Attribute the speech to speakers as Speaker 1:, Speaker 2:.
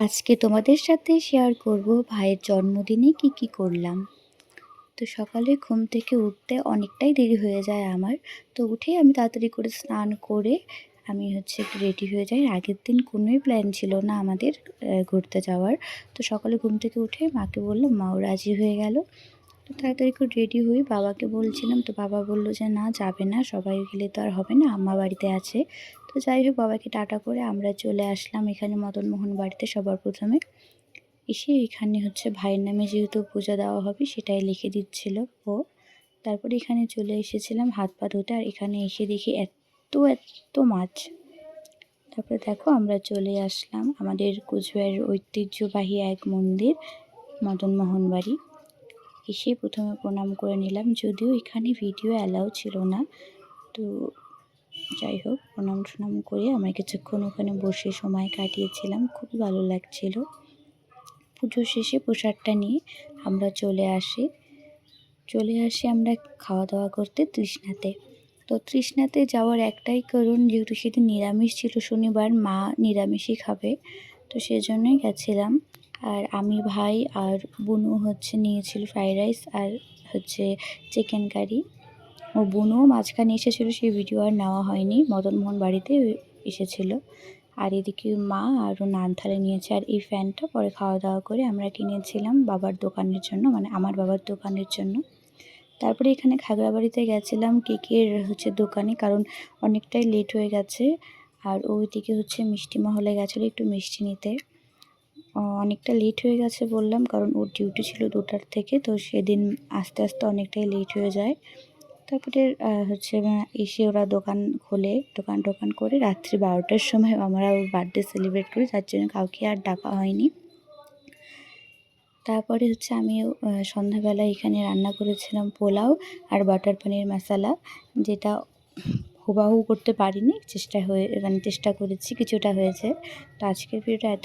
Speaker 1: আজকে তোমাদের সাথে শেয়ার করব ভাইয়ের জন্মদিনে কি করলাম। তো সকালে ঘুম থেকে উঠতে অনেকটাই দেরি হয়ে যায় আমার। তো উঠেই আমি তাড়াতাড়ি করে স্নান করে আমি একটু রেডি হয়ে যাই। আগের দিন কোনোই প্ল্যান ছিল না আমাদের ঘুরতে যাওয়ার। তো সকালে ঘুম থেকে উঠে মাকে বললাম, মাও রাজি হয়ে গেল। তো তাড়াতাড়ি করে রেডি হই, বাবাকে বলছিলাম। তো বাবা বলল যে না, যাবে না, সবাই গেলে তো আর হবে না, আম্মা বাড়িতে আছে। তো যাই হোক, বাবাকে টাটা করে আমরা চলে আসলাম এখানে মদনমোহন বাড়িতে। সবার প্রথমে এসে এখানে ভাইয়ের নামে যেহেতু পূজা দেওয়া হবে সেটাই লিখে দিচ্ছিল ও। তারপরে এখানে চলে এসেছিলাম হাত পা ধুতে, আর এখানে এসে দেখি এত এত মাছ। তারপরে দেখো আমরা চলে আসলাম আমাদের কোচবিহারের ঐতিহ্যবাহী এক মন্দির মদনমোহন বাড়ি। এসে প্রথমে প্রণাম করে নিলাম, যদিও এখানে ভিডিও অ্যালাউ ছিল না। তো যাই হোক, প্রণাম টনাম করে আমরা কিছুক্ষণ ওখানে বসে সময় কাটিয়েছিলাম, খুবই ভালো লাগছিল। পুজো শেষে প্রসাদটা নিয়ে আমরা চলে আসি আমরা খাওয়া দাওয়া করতে তৃষ্ণাতে। তো তৃষ্ণাতে যাওয়ার একটাই কারণ, যেহেতু সেদিন নিরামিষ ছিল, শনিবার, মা নিরামিষই খাবে, তো সেজন্যই গেছিলাম। আর আমি, ভাই আর বুনু নিয়েছিল ফ্রাইড রাইস আর চিকেন কারি। ও বুনুও মাঝখানে এসেছিলো, সেই ভিডিও আর নেওয়া হয়নি, মদনমোহন বাড়িতে এসেছিলো। আর এদিকে মা আরও নান থালে নিয়েছে। আর এই ফ্যানটা পরে খাওয়া দাওয়া করে আমরা কিনেছিলাম বাবার দোকানের জন্য, মানে আমার বাবার দোকানের জন্য। তারপরে এখানে খাগড়াবাড়িতে গেছিলাম কেকের দোকানে, কারণ অনেকটাই লেট হয়ে গেছে। আর ওইদিকে মিষ্টি মহলে গেছিলো একটু মিষ্টি নিতে। অনেকটা লেট হয়ে গেছে বললাম, কারণ ওর ডিউটি ছিল 2টার থেকে, তো সেদিন আস্তে আস্তে অনেকটাই লেট হয়ে যায়। তারপরে এসে ওরা দোকান খোলে, দোকান করে রাত্রি 12টার সময় আমরা ওর বার্থডে সেলিব্রেট করি, তার জন্য কাউকে আর ডাকা হয়নি। তারপরে আমি সন্ধ্যাবেলা এখানে রান্না করেছিলাম পোলাও আর বাটার পনির মশলা, যেটা হুবাহু করতে পারিনি, চেষ্টা করেছি, কিছুটা হয়েছে। তো আজকের ভিডিওটা এত